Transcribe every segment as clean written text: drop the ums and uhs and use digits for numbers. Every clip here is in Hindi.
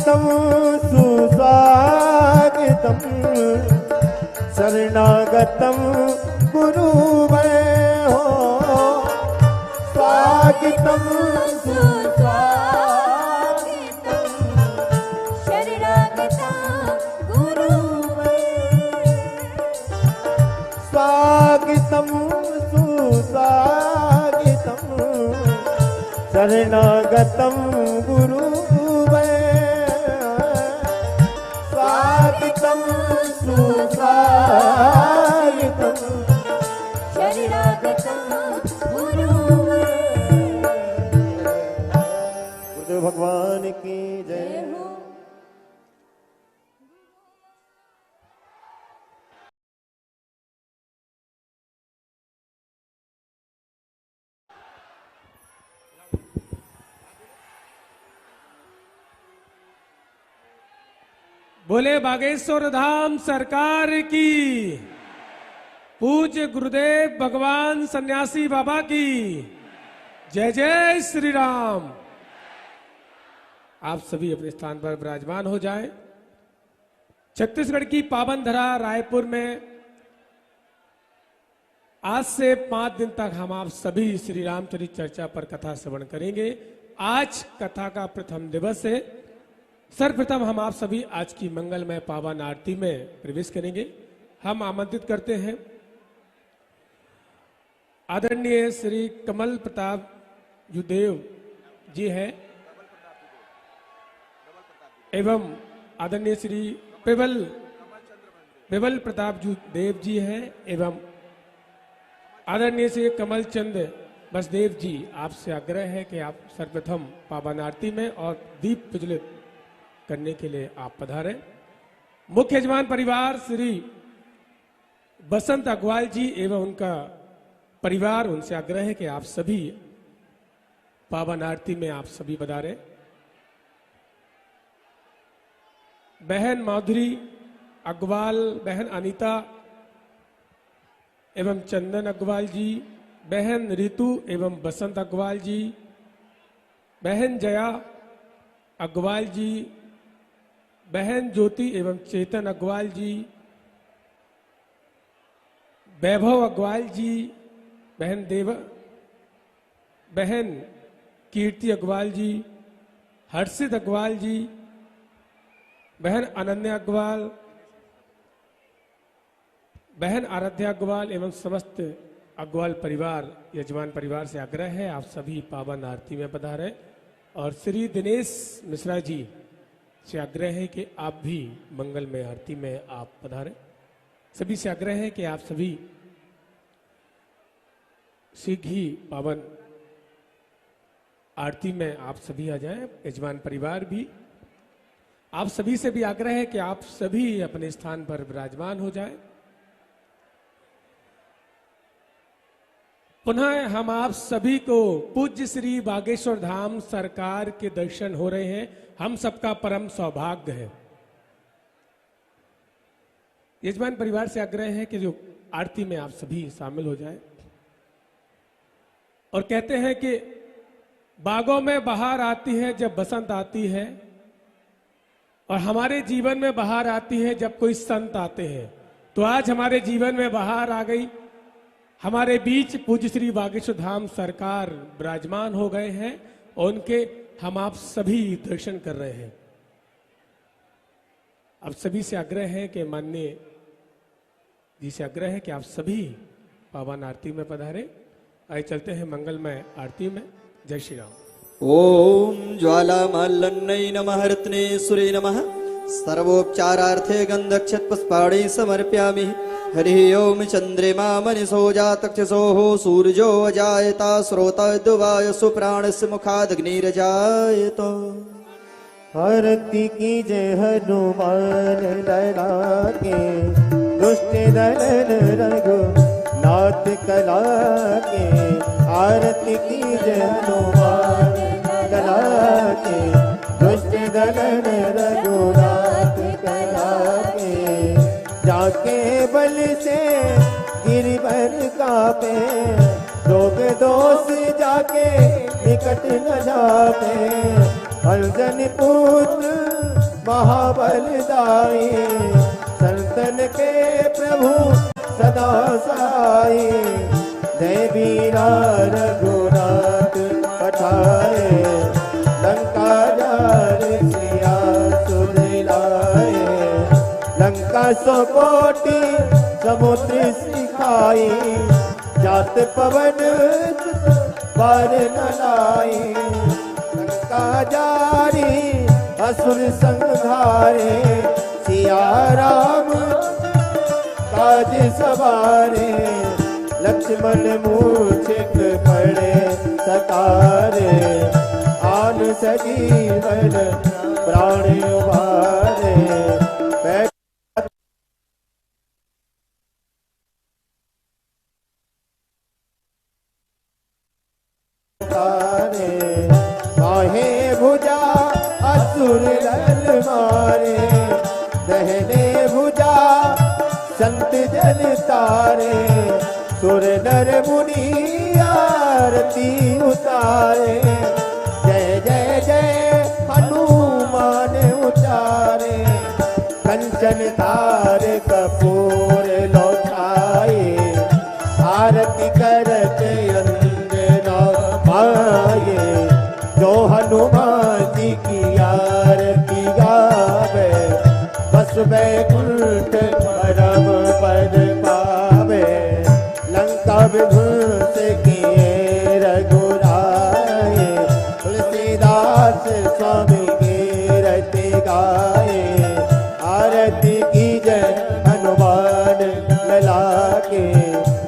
स्वागतम सुस्वागतम शरणागतम गुरुवर हो। स्वागतम सुस्वागतम शरणागतम गुरुवर। स्वागतम सुस्वागतम शरणागतम गुरुवर। स्वागतम सुस्वागतम शरणागतम गुरुवर। गुरुदेव भगवान की जय। बोले बागेश्वर धाम सरकार की। पूज्य गुरुदेव भगवान सन्यासी बाबा की जय जय श्री राम। आप सभी अपने स्थान पर विराजमान हो जाएं। छत्तीसगढ़ की पावन धरा रायपुर में आज से 5 दिन तक हम आप सभी श्री रामचरित चर्चा पर कथा श्रवण करेंगे। आज कथा का प्रथम दिवस है। सर्वप्रथम हम आप सभी आज की मंगलमय पावन आरती में प्रवेश करेंगे। हम आमंत्रित करते हैं आदरणीय श्री कमल प्रताप जुदेव जी हैं एवं आदरणीय श्री पेवल प्रताप जुदेव जी हैं एवं आदरणीय श्री कमल चंद बसदेव जी। आपसे आग्रह है कि आप सर्वप्रथम पावन आरती में और दीप प्रज्वलित करने के लिए आप पधारें। मुख्य यजमान परिवार श्री बसंत अग्रवाल जी एवं उनका परिवार, उनसे आग्रह है कि आप सभी पावन आरती में आप सभी पधारें। बहन माधुरी अग्रवाल, बहन अनीता एवं चंदन अग्रवाल जी, बहन रितु एवं बसंत अग्रवाल जी, बहन जया अग्रवाल जी, बहन ज्योति एवं चेतन अग्रवाल जी, वैभव अग्रवाल जी, बहन कीर्ति अग्रवाल जी, हर्षित अग्रवाल जी, बहन अनन्या अग्रवाल, बहन आराध्या अग्रवाल एवं समस्त अग्रवाल परिवार, यजमान परिवार से आग्रह है आप सभी पावन आरती में पधारें। और श्री दिनेश मिश्रा जी से आग्रह है कि आप भी मंगलमय आरती में आप पधारें। सभी से आग्रह है कि आप सभी शीघ्र ही पावन आरती में आप सभी आ जाएं। यजमान परिवार भी, आप सभी से भी आग्रह है कि आप सभी अपने स्थान पर विराजमान हो जाएं। पुनः हम आप सभी को पूज्य श्री बागेश्वर धाम सरकार के दर्शन हो रहे हैं। हम सबका परम सौभाग्य है। यजमान परिवार से आग्रह है कि जो आरती में आप सभी शामिल हो जाएं। और कहते हैं कि बागों में बहार आती है जब बसंत आती है, और हमारे जीवन में बहार आती है जब कोई संत आते हैं। तो आज हमारे जीवन में बहार आ गई। हमारे बीच पूज्य श्री बागेश्वर धाम सरकार विराजमान हो गए हैं और उनके हम आप सभी दर्शन कर रहे हैं। अब सभी से आग्रह है कि माननीय जी से आग्रह है कि आप सभी पावन आरती में पधारें। आइए चलते हैं मंगलमय आरती में। जय श्री राम। ओम ज्वालामाल्लन्नै नमः रत्नेश्वरे नमः। सर्वोपचारार्थे गन्धक्षत पुष्पाणि समर्पयामि। हरि ओम चंद्रमा मनिषो जातक्षसोः सूर्यो अजायता स्रोतद्वाय सुप्राणस्य मुखादग्निरजायत। आरती की जय हनुमान लड़ा के दुष्ट दलन रघुनाथ कला के। आरती की जय हनुमान लड़ा के दुष्ट दलन रघुनाथ कला के। जाके बल से गिरिवर कापे रोग दोष जाके निकट न जापे। अर्जन पुत्र महाबलदाई, संतन के प्रभु सदा साई। जय वीरा रघुनाथ पठाए, लंका जार सिया सुर लाए। लंका सौ कोटि समुद्र सिखाई, जात पवन बार न लाई। लंका जारी असुर संहारे, सिया राम काज सवारे। लक्ष्मण मूर्छित पड़े सतारे, आन सजीवन प्राण उबारे। बाहे भुजा असुर दल मारे, दहने भुजा संत जन तारे। सुर नर मुनि आरती उतारे, जय जय जय हनुमान उचारे। कंचन तार कपूर लौटाए, आरती करते अंजना माये। जो हनुमान जी की आरती गावे, बस बैकुंठ परम पद पावे। लंका विध्वंस किए रघुराए, तुलसीदास स्वामी की रति गाए। आरती की जय हनुमान लला के,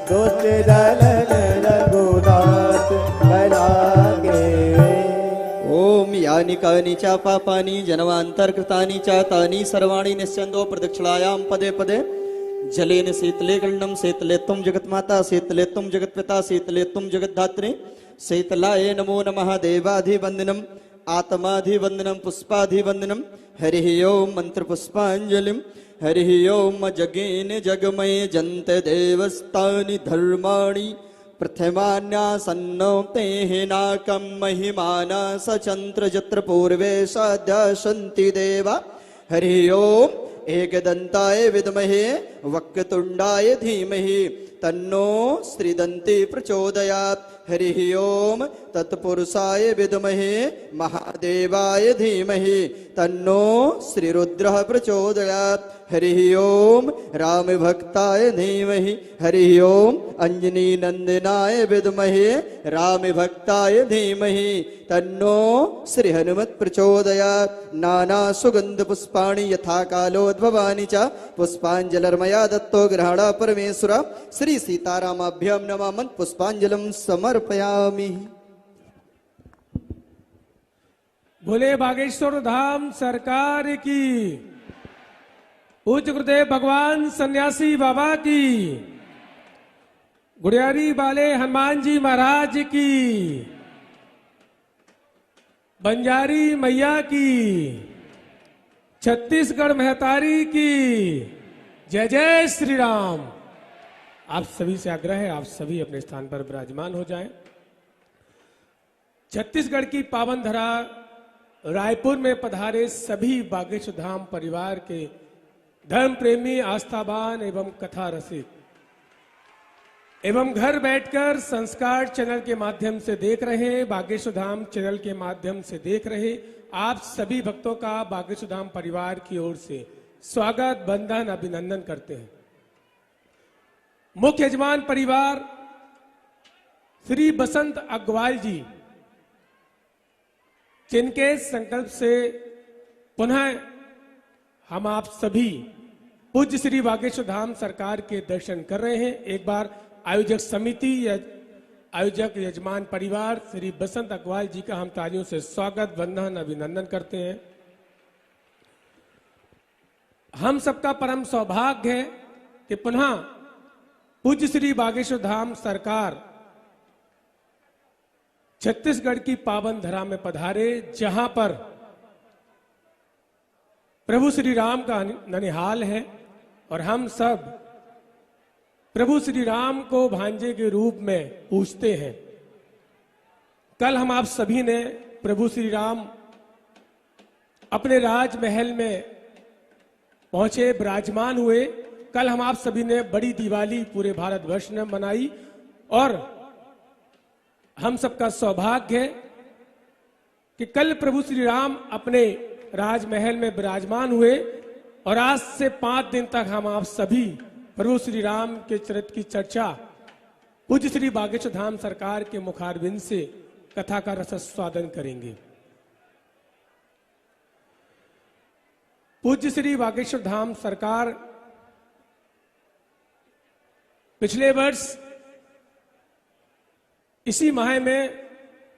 दोष दलन रघुनाथ बला के। ओम यानि कानि च पापानि जन्मान्तरकृतानि च तानि सर्वाणि निस्यन्दो प्रदक्षिणायां पदे पदे। जलेन शीतले गलनं शीतले त्वं जगन्माता, शीतले त्वं जगत्पिता, शीतले त्वं जगद्धात्री। शीतलाय नमो नमः। देवाधिवन्दनम् आत्माधिवन्दनं पुष्पाधिवन्दनं। हरिः ओम मंत्रपुष्पाञ्जलिं। हरिः ओम जगेन जगमय जन्त देवस्तानि धर्माणि। प्रथमान्यासन्नो तेः नाकं महिमाना सचन्द्र जत्र पूर्वे सद्यसन्ति देवा। हरिः ओम एकदन्ताय विद्महे वक्रतुण्डाय धीमहि तन्नो श्रीदन्ती प्रचोदयात्। हरिः ओम तत्पुरुषाय विद्महे महादेवाय धीमहि तन्नो श्रीरुद्रः प्रचोदयात्। हरिः ओम राम भक्ताय धीमहि। हरिः ओम अंजनी नंदनाय विद्महे राम भक्ताय धीमहि तन्नो श्री हनुमत् प्रचोदयात्। नाना सुगंध पुष्पाणि यथा कालोद्भवानि च पुष्पाञ्जलिर्मया दत्तो ग्रहणा परमेश्वर। श्री सीतारामाभ्यां नमः पुष्पाञ्जलिं समर्पयामि। बोले बागेश्वर धाम सरकार की, उच्च गुरुदेव भगवान सन्यासी बाबा की, गुड़ियारी वाले हनुमान जी महाराज की, बंजारी मैया की, छत्तीसगढ़ महतारी की। जय जय श्री राम। आप सभी से आग्रह है, आप सभी अपने स्थान पर विराजमान हो जाएं। छत्तीसगढ़ की पावन धरा रायपुर में पधारे सभी बागेश्वर धाम परिवार के धर्म प्रेमी, आस्थावान एवं कथा रसिक एवं घर बैठकर संस्कार चैनल के माध्यम से देख रहे, बागेश्वर धाम चैनल के माध्यम से देख रहे आप सभी भक्तों का बागेश्वर धाम परिवार की ओर से स्वागत, वंदन, अभिनंदन करते हैं। मुख्य यजमान परिवार श्री बसंत अग्रवाल जी, जिनके संकल्प से पुनः हम आप सभी पूज्य श्री बागेश्वर धाम सरकार के दर्शन कर रहे हैं। एक बार आयोजक समिति या आयोजक यजमान परिवार श्री बसंत अग्रवाल जी का हम तालियों से स्वागत, वंदन, अभिनंदन करते हैं। हम सबका परम सौभाग्य है कि पुनः पूज्य श्री बागेश्वर धाम सरकार छत्तीसगढ़ की पावन धरा में पधारे, जहां पर प्रभु श्री राम का ननिहाल है और हम सब प्रभु श्री राम को भांजे के रूप में पूजते हैं। कल हम आप सभी ने प्रभु श्री राम अपने राजमहल में पहुंचे, विराजमान हुए। कल हम आप सभी ने बड़ी दिवाली पूरे भारतवर्ष ने मनाई और हम सबका सौभाग्य है कि कल प्रभु श्री राम अपने राजमहल में विराजमान हुए और आज से 5 दिन तक हम आप सभी प्रभु श्री राम के चरित्र की चर्चा पूज्य श्री बागेश्वर धाम सरकार के मुखारबिंद से कथा का रसस्वादन करेंगे। पूज्य श्री बागेश्वर धाम सरकार पिछले वर्ष इसी माह में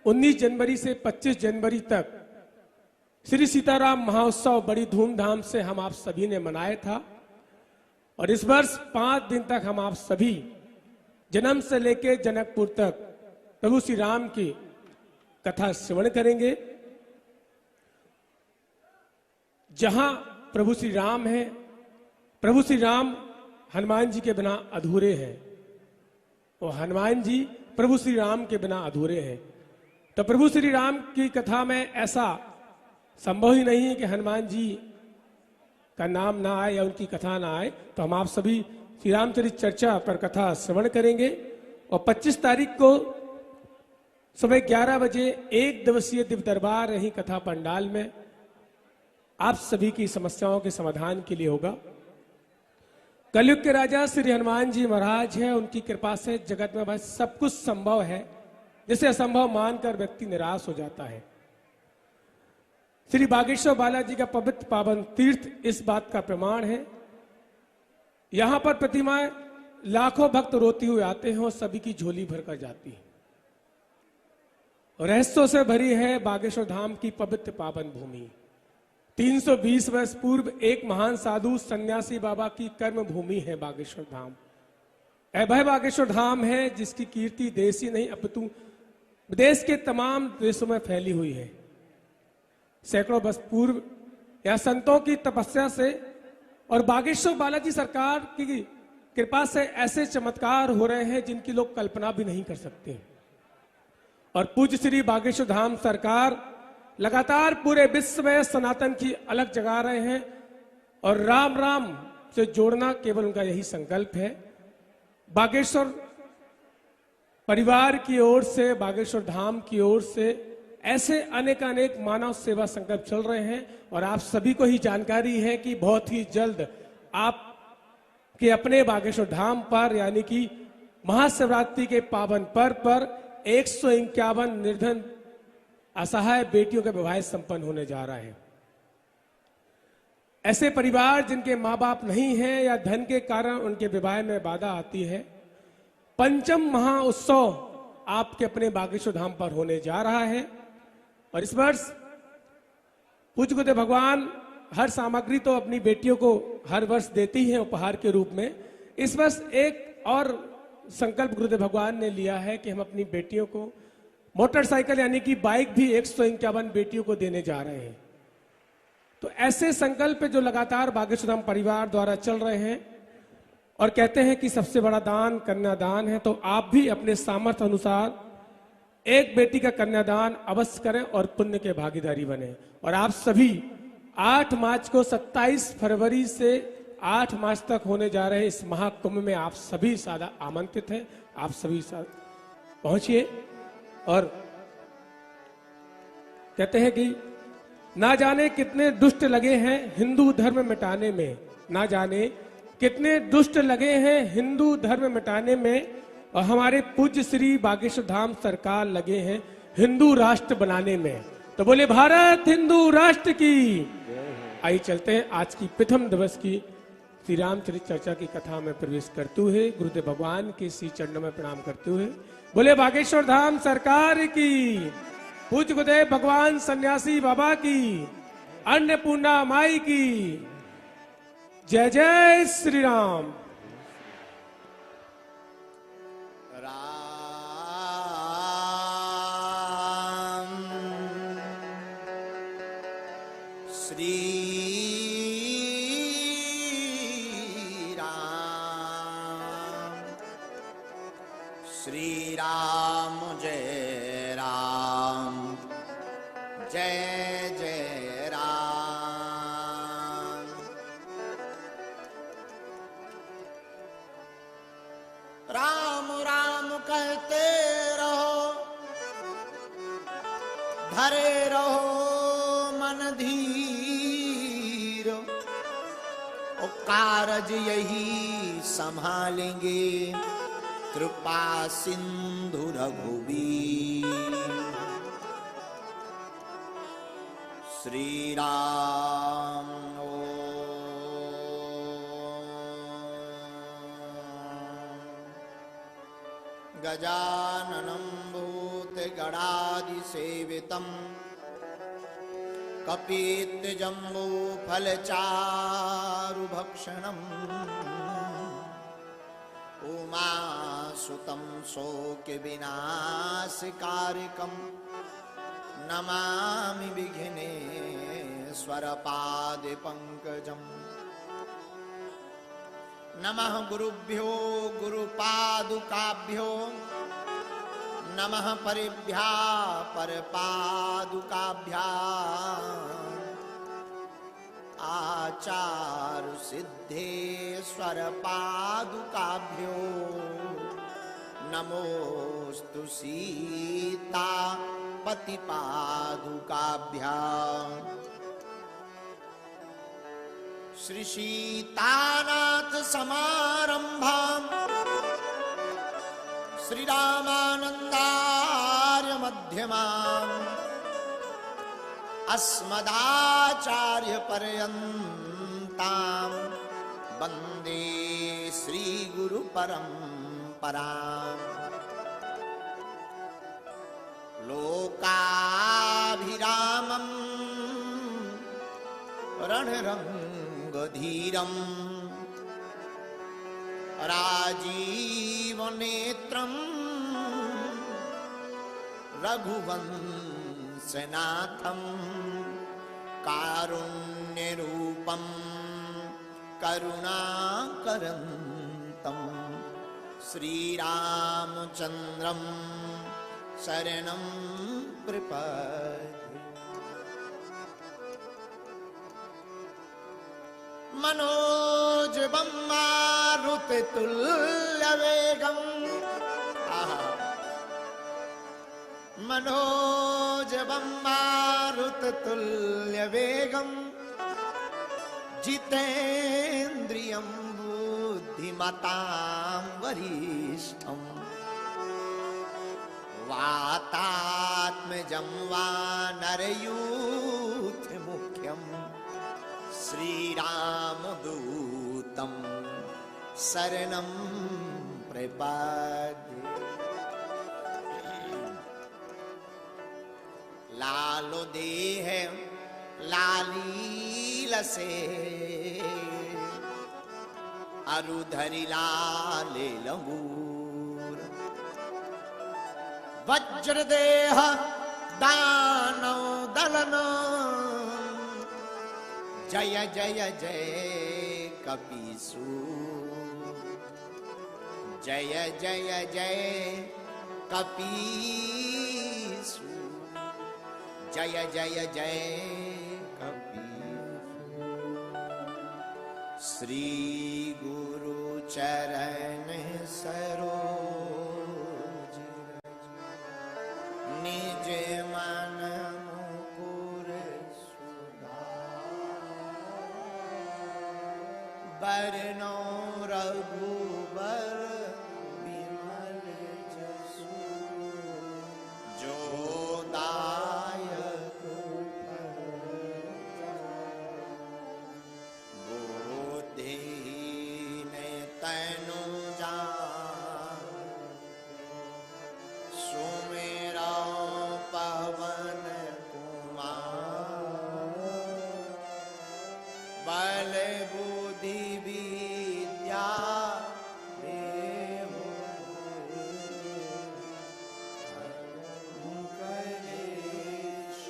19 जनवरी से 25 जनवरी तक श्री सीताराम महोत्सव बड़ी धूमधाम से हम आप सभी ने मनाया था और इस वर्ष 5 दिन तक हम आप सभी जन्म से लेकर जनकपुर तक प्रभु श्री राम की कथा श्रवण करेंगे। जहां प्रभु श्री राम है, प्रभु श्री राम हनुमान जी के बिना अधूरे हैं और हनुमान जी प्रभु श्री राम के बिना अधूरे हैं। तो प्रभु श्री राम की कथा में ऐसा संभव ही नहीं है कि हनुमान जी का नाम ना आए या उनकी कथा ना आए। तो हम आप सभी श्री रामचरित चर्चा पर कथा श्रवण करेंगे और 25 तारीख को सुबह 11 बजे 1 दिवसीय दिव्य दरबार यही कथा पंडाल में आप सभी की समस्याओं के समाधान के लिए होगा। कलयुग के राजा श्री हनुमान जी महाराज है, उनकी कृपा से जगत में बस सब कुछ संभव है, जिसे असंभव मानकर व्यक्ति निराश हो जाता है। श्री बागेश्वर बालाजी का पवित्र पावन तीर्थ इस बात का प्रमाण है। यहां पर प्रतिमा लाखों भक्त रोते हुए आते हैं और सभी की झोली भरकर जाती है। रहस्यों से भरी है बागेश्वर धाम की पवित्र पावन भूमि। 320 वर्ष पूर्व एक महान साधु सन्यासी बाबा की कर्म भूमि है बागेश्वर धाम। अभय बागेश्वर धाम है जिसकी कीर्ति देश ही नहीं अपितु विदेश के तमाम देशों में फैली हुई है। सैकड़ों वर्ष पूर्व यह संतों की तपस्या से और बागेश्वर बालाजी सरकार की कृपा से ऐसे चमत्कार हो रहे हैं जिनकी लोग कल्पना भी नहीं कर सकते। और पूज्य श्री बागेश्वर धाम सरकार लगातार पूरे विश्व में सनातन की अलग जगा रहे हैं और राम राम से जोड़ना केवल उनका यही संकल्प है। बागेश्वर परिवार की ओर से, बागेश्वर धाम की ओर से ऐसे अनेक मानव सेवा संकल्प चल रहे हैं और आप सभी को ही जानकारी है कि बहुत ही जल्द आप के अपने बागेश्वर धाम पर यानी कि महाशिवरात्रि के पावन पर्व पर 151 निर्धन असहाय बेटियों का विवाह संपन्न होने जा रहा है। ऐसे परिवार जिनके मां बाप नहीं हैं या धन के कारण उनके विवाह में बाधा आती है, पंचम महाउत्सव आपके अपने बागेश्वर धाम पर होने जा रहा है। और इस वर्ष पूज्य गुरुदेव भगवान हर सामग्री तो अपनी बेटियों को हर वर्ष देती हैं उपहार के रूप में। इस वर्ष एक और संकल्प गुरुदेव भगवान ने लिया है कि हम अपनी बेटियों को मोटरसाइकिल यानी कि बाइक भी 151 बेटियों को देने जा रहे हैं। तो ऐसे संकल्प जो लगातार बागेश्वर धाम परिवार द्वारा चल रहे हैं और कहते हैं कि सबसे बड़ा दान कन्यादान है, तो आप भी अपने सामर्थ्य अनुसार एक बेटी का कन्यादान अवश्य करें और पुण्य के भागीदारी बने। और आप सभी 8 मार्च को 27 फरवरी से 8 मार्च तक होने जा रहे इस महाकुंभ में आप सभी सादा आमंत्रित हैं। आप सभी पहुंचिए। और कहते हैं कि ना जाने कितने दुष्ट लगे हैं हिंदू धर्म मिटाने में, ना जाने कितने दुष्ट लगे हैं हिंदू धर्म मिटाने में, और हमारे पूज्य श्री बागेश्वर धाम सरकार लगे हैं हिंदू राष्ट्र बनाने में। तो बोले भारत हिंदू राष्ट्र की। आइए चलते हैं आज की प्रथम दिवस की श्री रामचरित चर्चा की कथा में प्रवेश करते हुए गुरुदेव भगवान के श्री चरणों में प्रणाम करते हुए बोले बागेश्वर धाम सरकार की, पूज्य गुरुदेव भगवान सन्यासी बाबा की, अन्नपूर्णा माई की जय जय श्री राम। श्री राम जय राम, जय जय राम। धरे रहो मन धीर, और कारज यही संभालेंगे कृपा सिंधु रघुवीर। श्री राम। गजाननं भूतगणादिसेवितं कपित्थजम्बूफलचारुभक्षणम् उमासुतं शोकविनाशकारिकं नमामि विघ्नेश्वरपादपङ्कजम्। नमः गुरुभ्यो गुरुपादुकाभ्यो, नमः परिभ्या परपादुकाभ्याम्। आचार्य सिद्धेश्वर पादुकाभ्यो नमोस्तु सीता पति पादुकाभ्याम्। श्री सीतानाथ समारंभाम् श्री रामानंदार्य मध्यमाम् अस्मदाचार्य पर्यन्तां वन्दे श्री गुरु परम्पराम्। लोकाभिरामम् रणरङ्गधीरम् राजीवनेत्रं रघुवंशनाथं कारुण्यरूपं करुणाकरन्तं श्रीरामचन्द्रं शरणं प्रपद्ये। मनोजवं मारुततुल्यवेगं मनोजवं मारुततुल्यवेगं जितेन्द्रियं बुद्धिमतां वरिष्ठं वातात्मजं वानरयूथमुख्यं श्रीरामदूतं शरणं प्रपद्ये। लालो देह लालीलसे अरुधरि लाले लंगूर वज्रदेह दानव दलनो जय जय जय कपीसूर जय जय जय कपीसूर जय जय जय कपीसूर। श्री गुरु चरण सरोज निज मन मुकुर बरनो रघुबर विमल जसु जो दायक बुद्धिहीन तनु जान सुमेरा पवन कुमार बल बुद्धि विद्या देव कलेश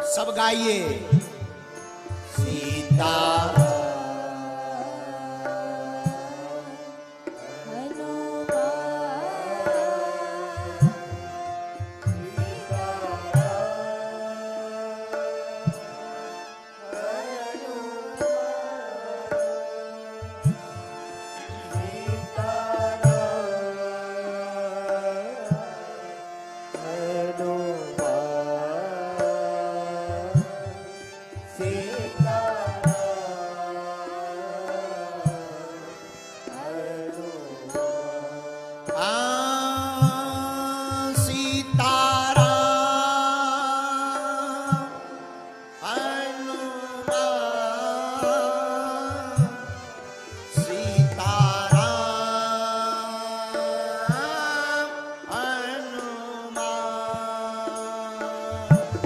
सब गाइए। सीता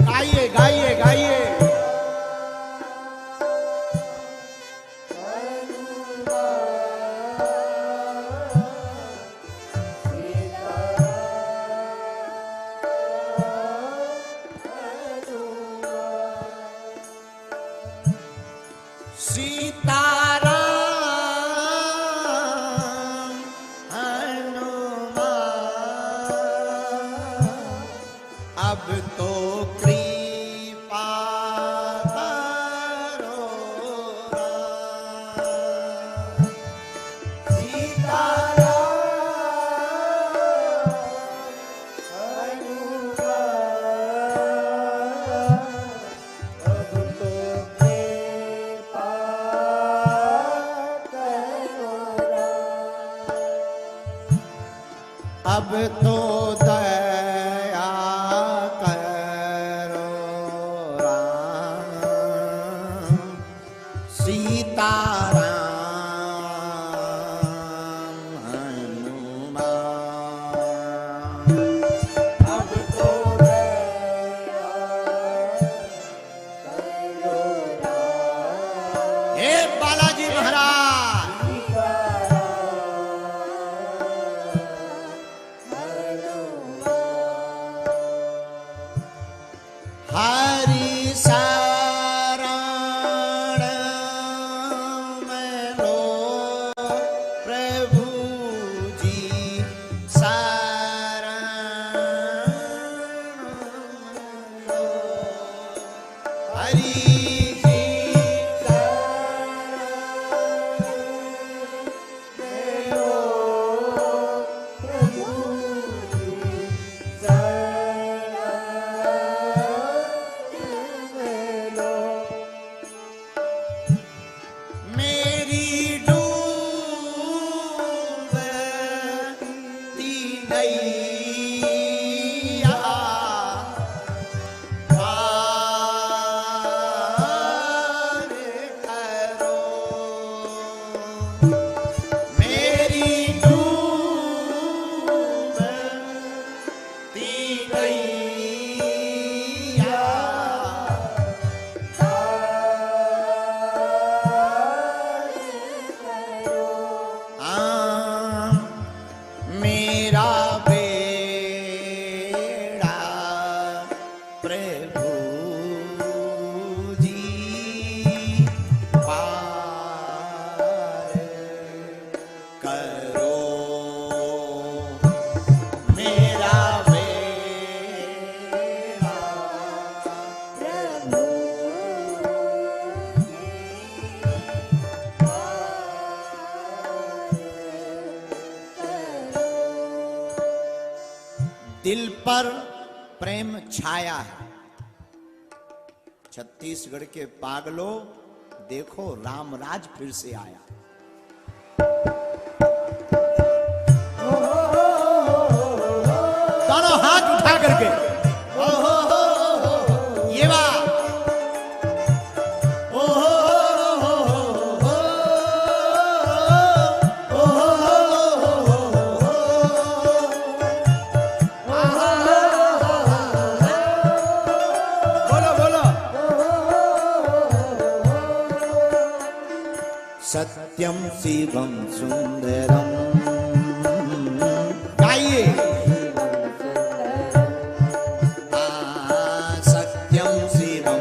गाइए गाइए गाइए। सीताराम हनुमान अब तो कृपा करो राम। अब तो दया करो राम। सीताराम हनुमान अब तो दया करो राम। हे बालाजी महाराज हरि शरण में लो प्रभु जी शरण लो। हरि जी शरण में लो प्रभु जी मेरी डूबती नैया पार करो। मेरी डूबती नैया मेरा बेड़ा प्रभु जी पार करो। मेरा बेड़ा प्रभु दिल पर प्रेम छाया है। छत्तीसगढ़ के पागलों देखो रामराज फिर से आया। दोनों हाथ उठा करके ये बात सत्यम शिवम सुंदरम गाइए। सत्यम शिवम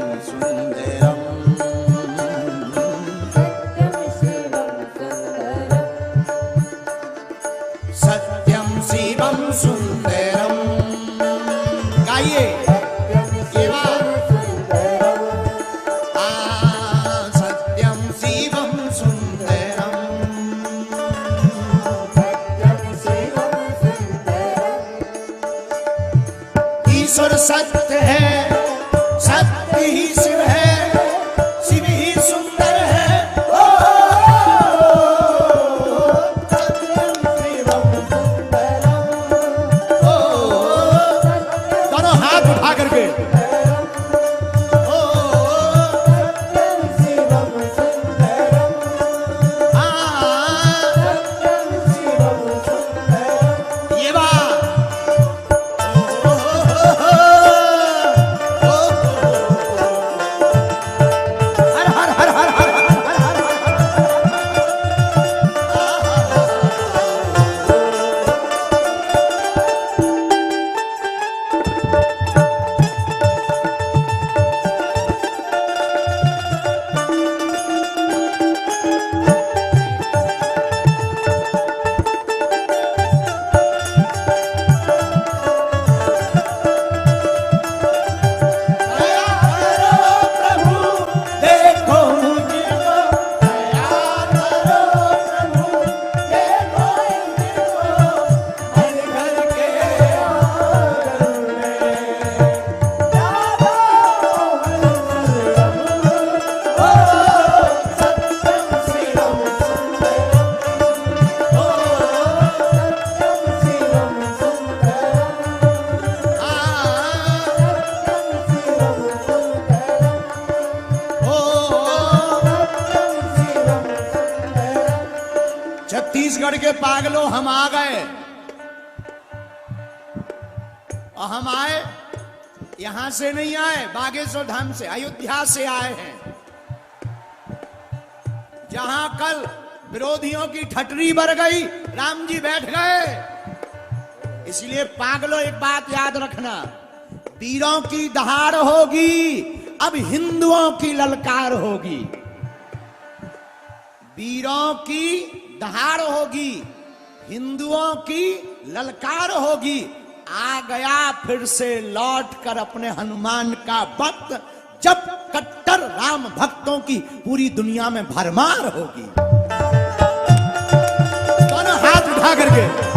छत्तीसगढ़ के पागलों हम आ गए। और हम आए यहां से नहीं आए, बागेश्वर धाम से, अयोध्या से आए हैं, जहां कल विरोधियों की ठटरी भर गई, राम जी बैठ गए। इसलिए पागलों एक बात याद रखना, वीरों की दहाड़ होगी, अब हिंदुओं की ललकार होगी। वीरों की दहाड़ होगी, हिंदुओं की ललकार होगी। आ गया फिर से लौट कर अपने हनुमान का वक्त, जब कट्टर राम भक्तों की पूरी दुनिया में भरमार होगी। दोनों हाथ उठा करके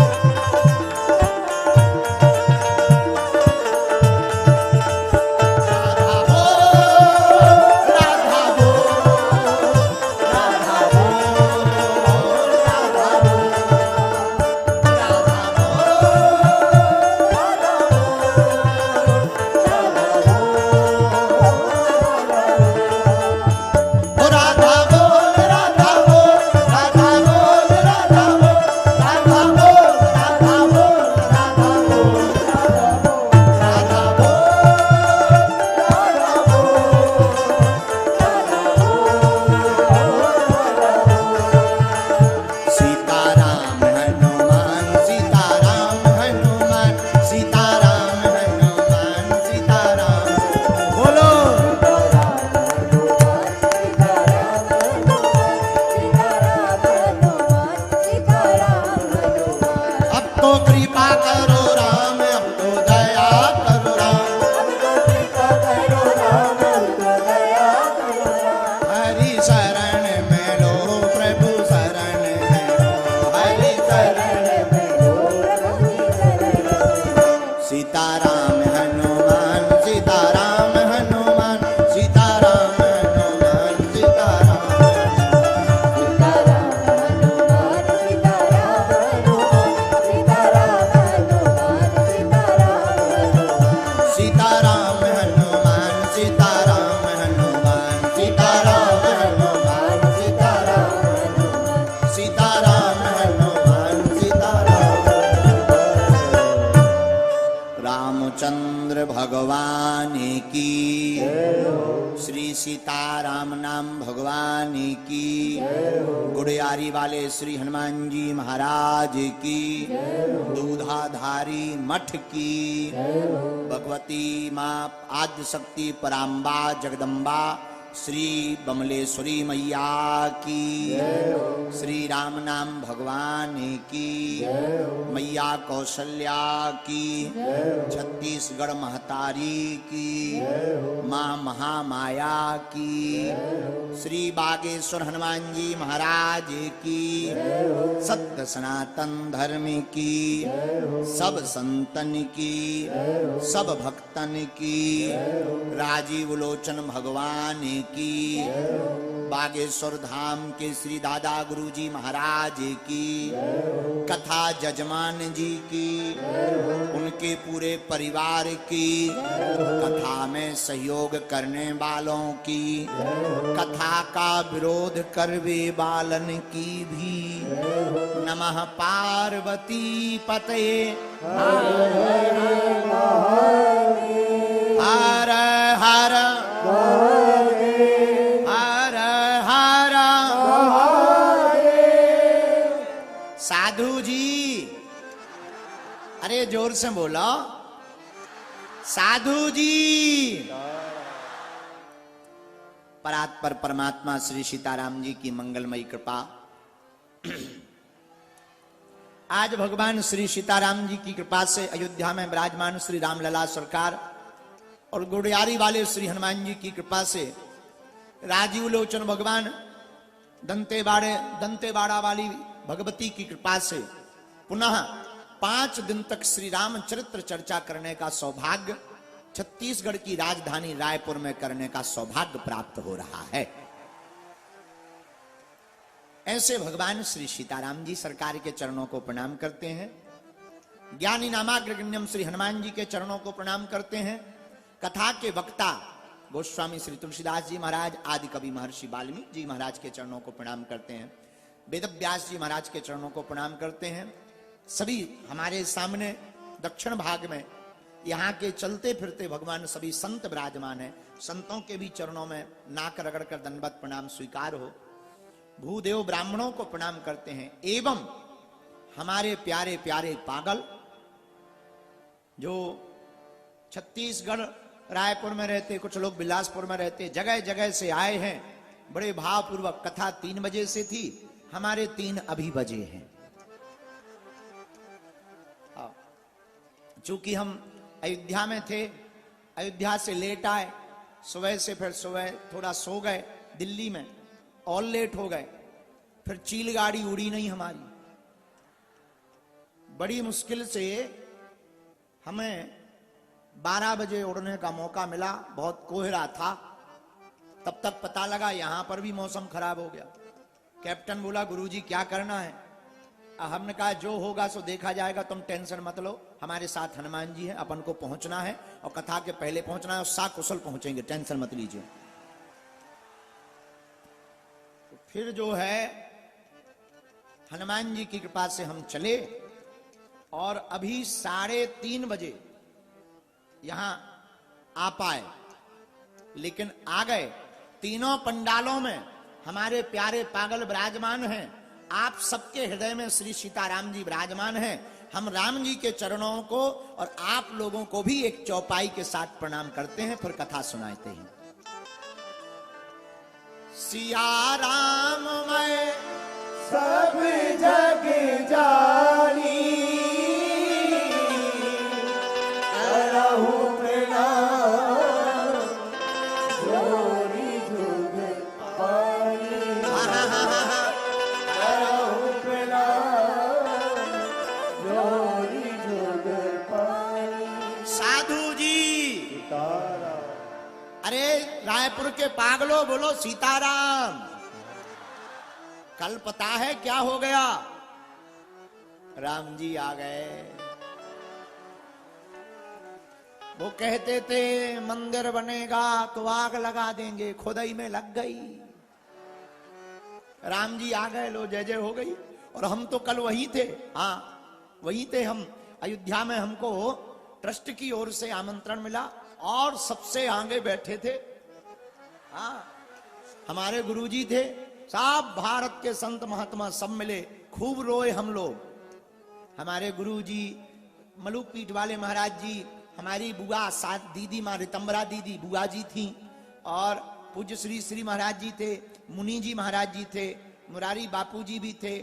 भगवान की, श्री सीताराम नाम भगवान की, गुड़ियारी वाले श्री हनुमान जी महाराज की, दूधाधारी मठ की, भगवती माँ आद्य शक्ति पराम्बा जगदम्बा श्री बमलेश्वरी मैया की, श्री राम नाम भगवान की, मैया कौशल्या की, छत्तीसगढ़ महतारी की, माँ महामाया की, श्री बागेश्वर हनुमान जी महाराज की, सत्य सनातन धर्म की, सब संतन की, सब भक्तन की, राजीव लोचन भगवान की, बागेश्वर धाम के श्री दादा गुरुजी महाराज की, कथा जजमान जी की, उनके पूरे परिवार की, कथा में सहयोग करने वालों की, कथा का विरोध करवे बालन की भी, नमः पार्वती पते हर हर साधु जी, अरे जोर से बोलो साधु जी। परात्पर परमात्मा श्री सीताराम जी की मंगलमयी कृपा, आज भगवान श्री सीताराम जी की कृपा से अयोध्या में विराजमान श्री रामलला सरकार और गुड़ियारी वाले श्री हनुमान जी की कृपा से राजीव लोचन भगवान, दंतेवाड़ा वाली भगवती की कृपा से पुनः 5 दिन तक श्री राम चरित्र चर्चा करने का सौभाग्य छत्तीसगढ़ की राजधानी रायपुर में करने का सौभाग्य प्राप्त हो रहा है। ऐसे भगवान श्री सीताराम जी सरकार के चरणों को प्रणाम करते हैं, ज्ञानी नामाग्रगण्यम श्री हनुमान जी के चरणों को प्रणाम करते हैं, कथा के वक्ता गोस्वामी श्री तुलसीदास जी महाराज, आदि कवि महर्षि वाल्मीकि जी महाराज के चरणों को प्रणाम करते हैं। वेदव्यास जी महाराज के चरणों को प्रणाम करते हैं। सभी हमारे सामने दक्षिण भाग में यहाँ के चलते फिरते भगवान सभी संत विराजमान हैं। संतों के भी चरणों में नाक रगड़ कर दंडवत प्रणाम स्वीकार हो। भूदेव ब्राह्मणों को प्रणाम करते हैं एवं हमारे प्यारे प्यारे पागल जो छत्तीसगढ़ रायपुर में रहते, कुछ लोग बिलासपुर में रहते, जगह जगह से आए हैं। बड़े भावपूर्वक कथा 3 बजे से थी, हमारे 3 अभी बजे हैं। चूंकि हम अयोध्या में थे, अयोध्या से लेट आए, सुबह से फिर सुबह थोड़ा सो गए दिल्ली में और लेट हो गए, फिर चील गाड़ी उड़ी नहीं हमारी। बड़ी मुश्किल से हमें 12 बजे उड़ने का मौका मिला। बहुत कोहरा था, तब तक पता लगा यहां पर भी मौसम खराब हो गया। कैप्टन बोला गुरुजी क्या करना है? हमने कहा जो होगा सो देखा जाएगा, तुम टेंशन मत लो, हमारे साथ हनुमान जी हैं, अपन को पहुंचना है और कथा के पहले पहुंचना है और साकुशल पहुंचेंगे, टेंशन मत लीजिए। तो फिर जो है हनुमान जी की कृपा से हम चले और अभी 3:30 बजे यहां आ पाए, लेकिन आ गए। तीनों पंडालों में हमारे प्यारे पागल विराजमान हैं। आप सबके हृदय में श्री सीताराम जी विराजमान हैं। हम राम जी के चरणों को और आप लोगों को भी एक चौपाई के साथ प्रणाम करते हैं, फिर कथा सुनाते हैं। सिया राम मैं सब जग जानी, करहु प्रणाम जोरी जुग पानी, करहु प्रणाम जोरी जुग पानी। साधु जी, अरे रायपुर के पागलों बोलो सीताराम। कल पता है क्या हो गया? राम जी आ गए। वो कहते थे मंदिर बनेगा तो आग लगा देंगे, खुदाई में लग गई। राम जी आ गए, लो जय जय हो गई। और हम तो कल वहीं थे, हाँ वहीं थे हम अयोध्या में। हमको ट्रस्ट की ओर से आमंत्रण मिला और सबसे आगे बैठे थे, हाँ हमारे गुरुजी थे, सब भारत के संत महात्मा सब मिले, खूब रोए हम लोग। हमारे गुरुजी मलुकपीठ वाले महाराज जी, हमारी बुआ साथ दीदी माँ रितंबरा दीदी बुआ जी थी, और पूज्य श्री श्री महाराज जी थे, मुनि जी महाराज जी थे, मुरारी बापू जी भी थे,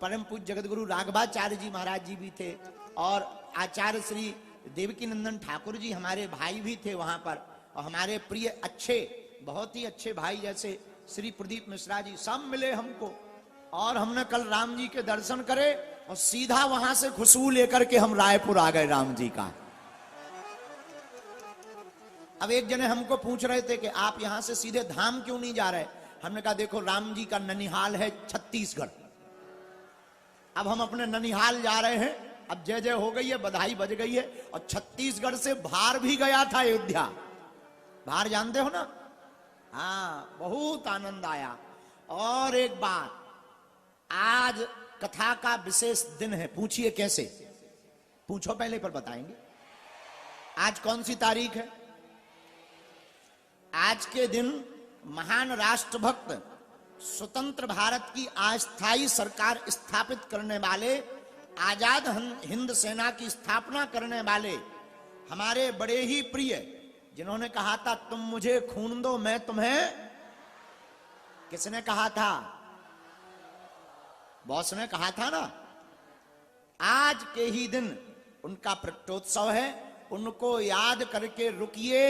परम पूज्य जगत गुरु राघवाचार्य जी महाराज जी भी थे, और आचार्य श्री देवकी नंदन ठाकुर जी हमारे भाई भी थे वहां पर। और हमारे प्रिय अच्छे, बहुत ही अच्छे भाई जैसे श्री प्रदीप मिश्रा जी, सब मिले हमको। और हमने कल राम जी के दर्शन करे और सीधा वहां से खुशबू लेकर के हम रायपुर आ गए राम जी का। अब एक जने हमको पूछ रहे थे कि आप यहां से सीधे धाम क्यों नहीं जा रहे? हमने कहा देखो राम जी का ननिहाल है छत्तीसगढ़, अब हम अपने ननिहाल जा रहे हैं। अब जय जय हो गई है, बधाई बज गई है। और छत्तीसगढ़ से बाहर भी गया था अयोध्या, बाहर जानते हो ना, हाँ बहुत आनंद आया। और एक बात, आज कथा का विशेष दिन है, पूछिए कैसे? पूछो पहले पर बताएंगे। आज कौन सी तारीख है? आज के दिन महान राष्ट्रभक्त, स्वतंत्र भारत की अस्थायी सरकार स्थापित करने वाले, आजाद हिंद सेना की स्थापना करने वाले हमारे बड़े ही प्रिय, जिन्होंने कहा था तुम मुझे खून दो मैं तुम्हें, किसने कहा था? बॉस ने कहा था ना। आज के ही दिन उनका प्रकटोत्सव है, उनको याद करके रुकिए।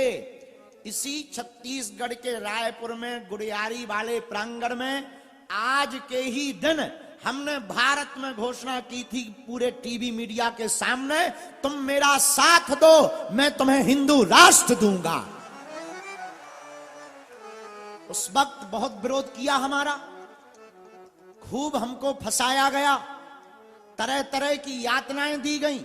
इसी छत्तीसगढ़ के रायपुर में गुड़ियारी वाले प्रांगण में आज के ही दिन हमने भारत में घोषणा की थी पूरे टीवी मीडिया के सामने, तुम मेरा साथ दो मैं तुम्हें हिंदू राष्ट्र दूंगा। उस वक्त बहुत विरोध किया हमारा, खूब हमको फंसाया गया, तरह तरह की यातनाएं दी गई,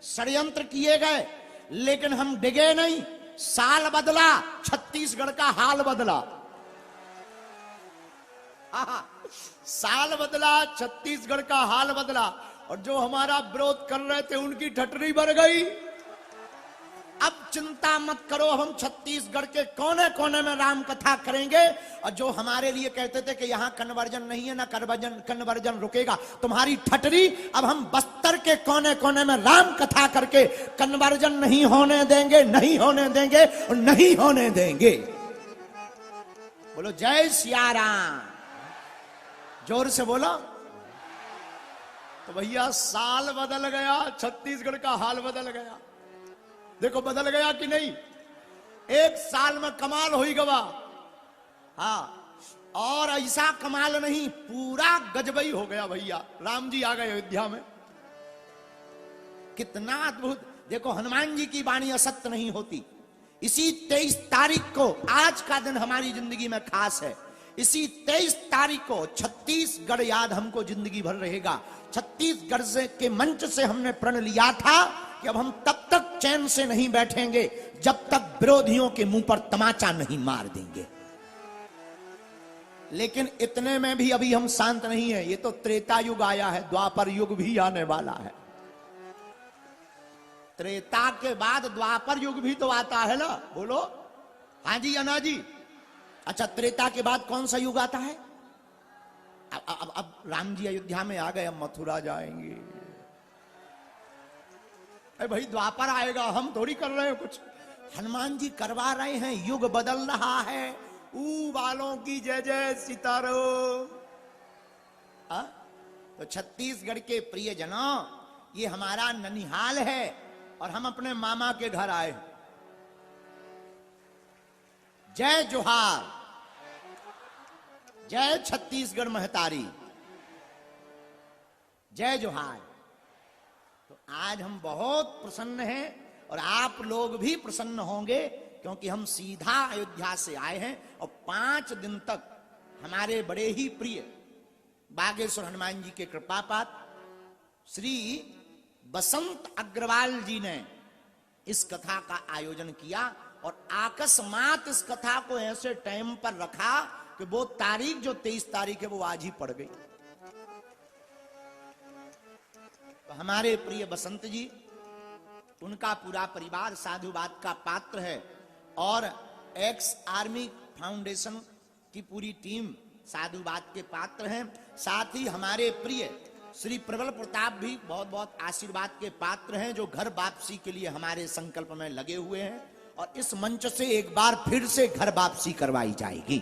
षड्यंत्र किए गए, लेकिन हम डिगे नहीं। साल बदला, छत्तीसगढ़ का हाल बदला। साल बदला, छत्तीसगढ़ का हाल बदला, और जो हमारा विरोध कर रहे थे उनकी ठटरी बढ़ गई। अब चिंता मत करो, अब हम छत्तीसगढ़ के कोने कोने में राम कथा करेंगे। और जो हमारे लिए कहते थे कि यहाँ कन्वर्जन नहीं है ना, कन्वर्जन रुकेगा, तुम्हारी ठटरी अब हम बस्तर के कोने कोने में राम कथा करके कन्वर्जन नहीं होने देंगे, नहीं होने देंगे और नहीं होने देंगे। बोलो जय सिया राम, जोर से बोलो। तो भैया साल बदल गया, छत्तीसगढ़ का हाल बदल गया। देखो बदल गया कि नहीं? एक साल में कमाल हुई गवा। हाँ, और ऐसा कमाल नहीं, पूरा गजबई हो गया भैया। राम जी आ गए अयोध्या में, कितना अद्भुत। देखो हनुमान जी की वाणी असत्य नहीं होती। इसी 23 तारीख को, आज का दिन हमारी जिंदगी में खास है। इसी 23 तारीख को छत्तीसगढ़ याद हमको जिंदगी भर रहेगा। छत्तीसगढ़ से के मंच से हमने प्रण लिया था कि अब हम तब तक चैन से नहीं बैठेंगे जब तक विरोधियों के मुंह पर तमाचा नहीं मार देंगे। लेकिन इतने में भी अभी हम शांत नहीं है। ये तो त्रेता युग आया है, द्वापर युग भी आने वाला है। त्रेता के बाद द्वापर युग भी तो आता है ना, बोलो हाँ जी अना जी। अच्छा, त्रेता के बाद कौन सा युग आता है? अब राम जी अयोध्या में आ गए, अब मथुरा जाएंगे। अरे भाई द्वापर आएगा, हम थोड़ी कर रहे हैं कुछ, हनुमान जी करवा रहे हैं। युग बदल रहा है। ऊ वालों की जय जय सीताराम। तो छत्तीसगढ़ के प्रियजनों, ये हमारा ननिहाल है और हम अपने मामा के घर आए। जय जोहार, जय छत्तीसगढ़ महतारी, जय जोहार। तो आज हम बहुत प्रसन्न हैं और आप लोग भी प्रसन्न होंगे, क्योंकि हम सीधा अयोध्या से आए हैं और 5 दिन तक हमारे बड़े ही प्रिय बागेश्वर हनुमान जी के कृपापात्र श्री बसंत अग्रवाल जी ने इस कथा का आयोजन किया। और अकस्मात इस कथा को ऐसे टाइम पर रखा कि वो तारीख जो 23 तारीख है वो आज ही पड़ गई। तो हमारे प्रिय बसंत जी, उनका पूरा परिवार साधुवाद का पात्र है और एक्स आर्मी फाउंडेशन की पूरी टीम साधुवाद के पात्र हैं। साथ ही हमारे प्रिय श्री प्रबल प्रताप भी बहुत बहुत आशीर्वाद के पात्र हैं, जो घर वापसी के लिए हमारे संकल्प में लगे हुए हैं। और इस मंच से एक बार फिर से घर वापसी करवाई जाएगी।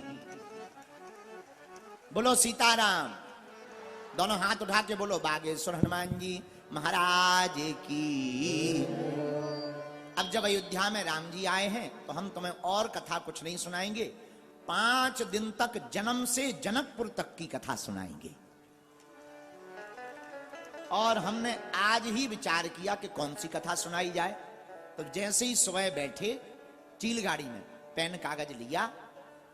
बोलो सीताराम, दोनों हाथ उठा के बोलो बागेश्वर हनुमान जी महाराज की। अब जब अयोध्या में राम जी आए हैं तो हम तुम्हें और कथा कुछ नहीं सुनाएंगे, 5 दिन तक जन्म से जनकपुर तक की कथा सुनाएंगे। और हमने आज ही विचार किया कि कौन सी कथा सुनाई जाए। तो जैसे ही सुबह बैठे चीलगाड़ी में, पेन कागज लिया,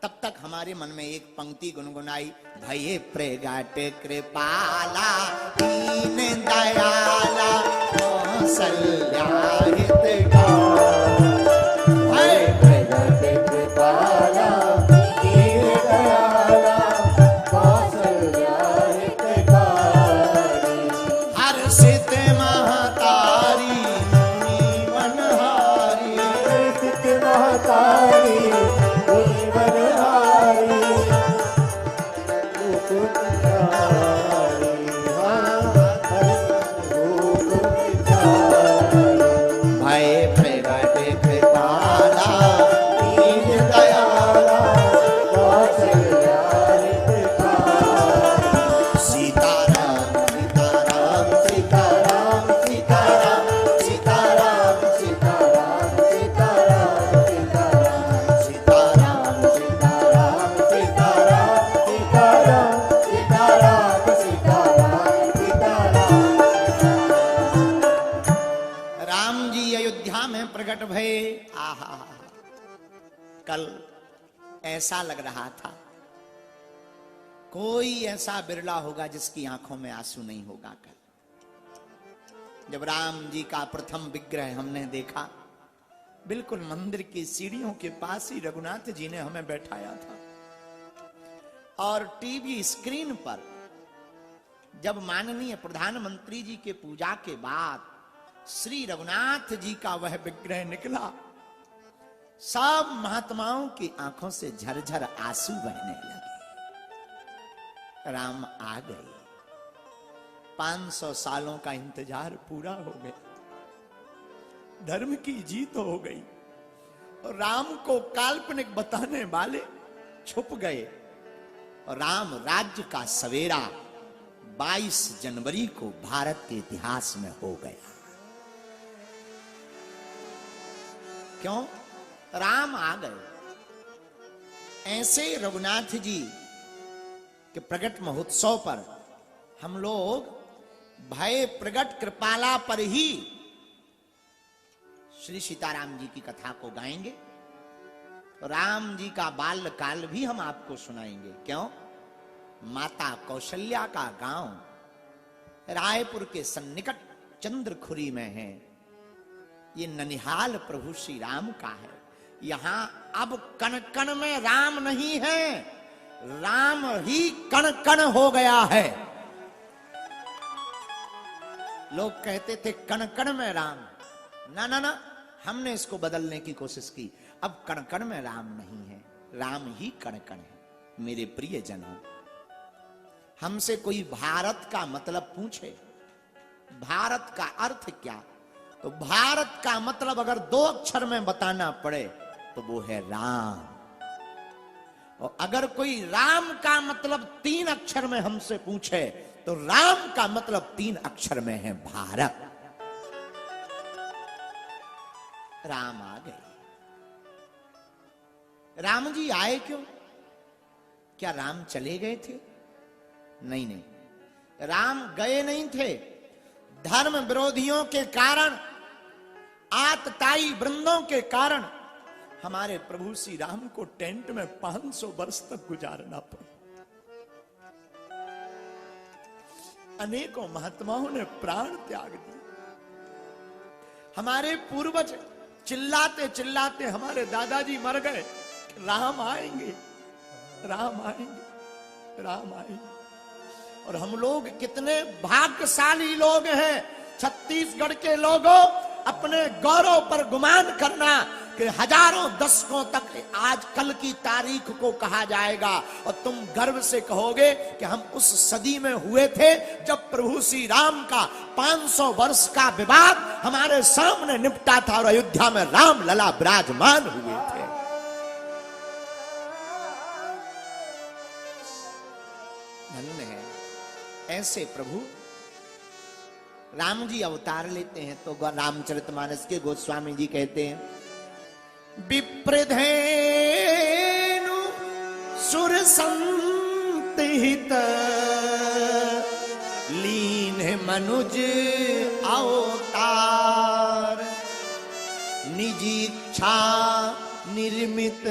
तब तक हमारे मन में एक पंक्ति गुनगुनाई। भये प्रगट कृपाला दीन दयाला कौसल्या हितकारी। भये प्रगट कृपाला दीन दयाला कौसल्या हितकारी। हर्षित महतारी मनहारी, हर्षित महतारी मनहारी, रूप प्यारी, रूप प्यारी। भय प्रगट कृपाला दीन दयाला कौसल्या हितकारी। सीताराम सीताराम सीताराम सीताराम सीताराम सीताराम सीताराम सीताराम सीताराम सीताराम सीताराम सीताराम सीताराम सीताराम। राम जी अयोध्या में प्रकट भये। आहा, कल ऐसा लग रहा था कोई ऐसा बिरला होगा जिसकी आंखों में आंसू नहीं होगा। कल जब राम जी का प्रथम विग्रह हमने देखा, बिल्कुल मंदिर की सीढ़ियों के पास ही रघुनाथ जी ने हमें बैठाया था। और टीवी स्क्रीन पर जब माननीय प्रधानमंत्री जी के पूजा के बाद श्री रघुनाथ जी का वह विग्रह निकला, सब महात्माओं की आंखों से झरझर आंसू बहने लगे। राम आ गए, 500 सालों का इंतजार पूरा हो गया, धर्म की जीत हो गई और राम को काल्पनिक बताने वाले छुप गए और राम राज्य का सवेरा 22 जनवरी को भारत के इतिहास में हो गया। क्यों? राम आ गए। ऐसे रघुनाथ जी के प्रगट महोत्सव पर हम लोग भय प्रगट कृपाला पर ही श्री सीताराम जी की कथा को गाएंगे। राम जी का बाल्य काल भी हम आपको सुनाएंगे। क्यों? माता कौशल्या का गांव रायपुर के सन्निकट चंद्रखुरी में है। ये ननिहाल प्रभु श्री राम का है। यहां अब कण कण में राम नहीं है, राम ही कण कण हो गया है। लोग कहते थे कण कण में राम, ना ना ना, हमने इसको बदलने की कोशिश की। अब कण कण में राम नहीं है, राम ही कण कण है। मेरे प्रिय जनों, हमसे कोई भारत का मतलब पूछे, भारत का अर्थ क्या, तो भारत का मतलब अगर 2 अक्षर में बताना पड़े तो वो है राम। और अगर कोई राम का मतलब 3 अक्षर में हमसे पूछे तो राम का मतलब 3 अक्षर में है भारत। राम आ गए। राम जी आए क्यों? क्या राम चले गए थे? नहीं नहीं, राम गए नहीं थे। धर्म विरोधियों के कारण, आतताई वृंदों के कारण हमारे प्रभु श्री राम को टेंट में 500 वर्ष तक गुजारना पड़ा। अनेकों महात्माओं ने प्राण त्याग दिए। हमारे पूर्वज चिल्लाते चिल्लाते हमारे दादाजी मर गए, राम आएंगे, राम आएंगे, राम आएंगे। और हम लोग कितने भाग्यशाली लोग हैं। छत्तीसगढ़ के लोगों, अपने गौरव पर गुमान करना कि हजारों दशकों तक आज कल की तारीख को कहा जाएगा और तुम गर्व से कहोगे कि हम उस सदी में हुए थे जब प्रभु श्री राम का 500 वर्ष का विवाद हमारे सामने निपटा था और अयोध्या में राम लला विराजमान हुए थे। धन्य है ऐसे प्रभु। राम जी अवतार लेते हैं तो रामचरितमानस के गोस्वामी जी कहते हैं, विप्रधेनु सुर संतिहित लीन मनुज अवतार, निजीच्छा निर्मित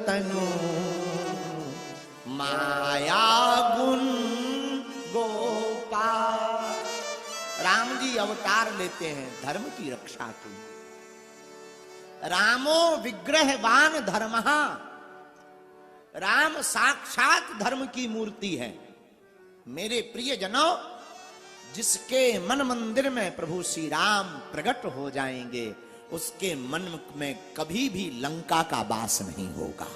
तनु माया गुण गोपाल। राम जी अवतार लेते हैं धर्म की रक्षा के लिए। रामो विग्रहवान धर्मः, राम साक्षात धर्म की मूर्ति है। मेरे प्रिय जनों, जिसके मन मंदिर में प्रभु श्री राम प्रकट हो जाएंगे उसके मन में कभी भी लंका का वास नहीं होगा,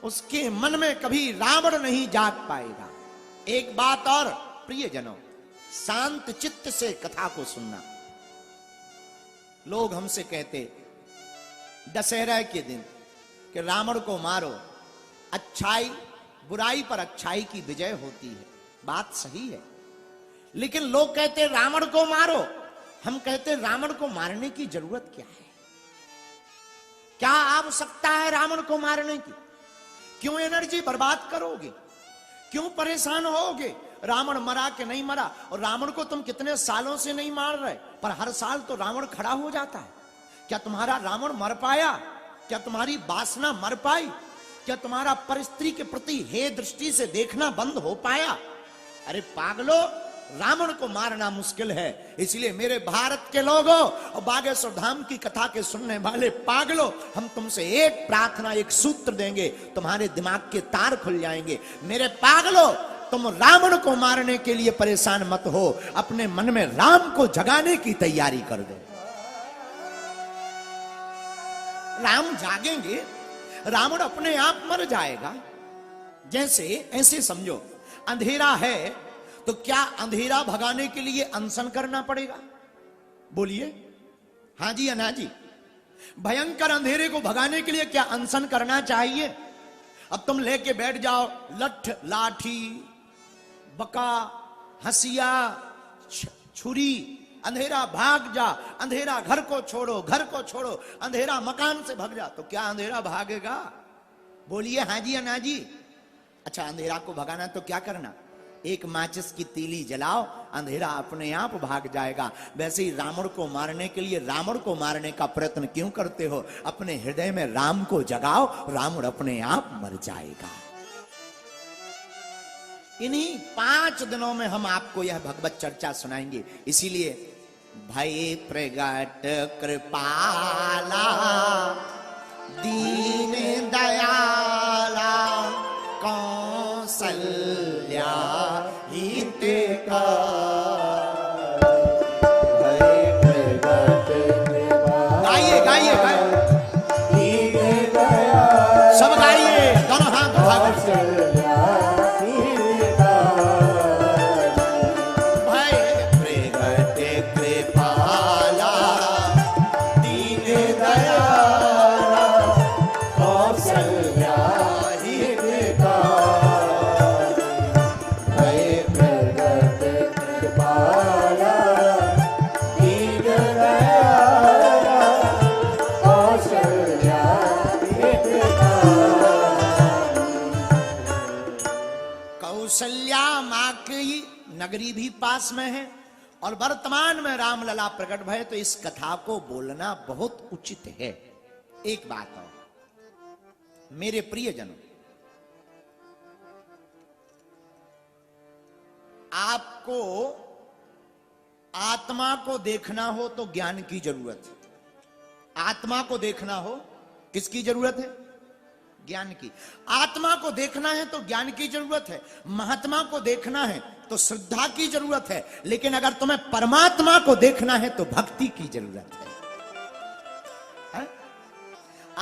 उसके मन में कभी रावण नहीं जाग पाएगा। एक बात और प्रिय जनों, शांत चित्त से कथा को सुनना। लोग हमसे कहते दशहरा के दिन कि रावण को मारो, अच्छाई बुराई पर अच्छाई की विजय होती है। बात सही है, लेकिन लोग कहते रावण को मारो, हम कहते रावण को मारने की जरूरत क्या है? क्या आवश्यकता है रावण को मारने की? क्यों एनर्जी बर्बाद करोगे? क्यों परेशान होगे? रावण मरा कि नहीं मरा, और रावण को तुम कितने सालों से नहीं मार रहे, पर हर साल तो रावण खड़ा हो जाता है। क्या तुम्हारा रावण मर पाया? क्या तुम्हारी वासना मर पाई? क्या तुम्हारा पर स्त्री के प्रति हे दृष्टि से देखना बंद हो पाया? अरे पागलो, रावण को मारना मुश्किल है। इसलिए मेरे भारत के लोगों और बागेश्वर धाम की कथा के सुनने वाले पागलों, हम तुमसे एक प्रार्थना, एक सूत्र देंगे, तुम्हारे दिमाग के तार खुल जाएंगे। मेरे पागलों, तुम रावण को मारने के लिए परेशान मत हो, अपने मन में राम को जगाने की तैयारी कर दो। राम जागेंगे, रावण अपने आप मर जाएगा। जैसे ऐसे समझो, अंधेरा है तो क्या अंधेरा भगाने के लिए अनशन करना पड़ेगा? बोलिए हाँ जी या ना जी। भयंकर अंधेरे को भगाने के लिए क्या अनशन करना चाहिए? अब तुम लेके बैठ जाओ लठ लाठी बका हंसिया छुरी, अंधेरा भाग जा, अंधेरा घर को छोड़ो, घर को छोड़ो, अंधेरा मकान से भाग जा, तो क्या अंधेरा भागेगा? बोलिए हाँ जी या ना जी। अच्छा, अंधेरा को भगाना तो क्या करना? एक माचिस की तीली जलाओ, अंधेरा अपने आप भाग जाएगा। वैसे ही रावण को मारने के लिए रावण को मारने का प्रयत्न क्यों करते हो? अपने हृदय में राम को जगाओ, रावण अपने आप मर जाएगा। इन्हीं 5 दिनों में हम आपको यह भगवत चर्चा सुनाएंगे। इसीलिए भय प्रगट कृपाला दीन दयाला कौसल्या हितका। गाइए गाइए गाइए, सब गाइए, दोनों हाथ उठाकर। कौशल्या मां की नगरी भी पास में है और वर्तमान में रामलला प्रकट भय, तो इस कथा को बोलना बहुत उचित है। एक बात और, मेरे प्रियजनों, आपको आत्मा को देखना हो तो ज्ञान की जरूरत है। आत्मा को देखना हो, किसकी जरूरत है? ज्ञान की। आत्मा को देखना है तो ज्ञान की जरूरत है। महात्मा को देखना है तो श्रद्धा की जरूरत है। लेकिन अगर तुम्हें परमात्मा को देखना है तो भक्ति की जरूरत है?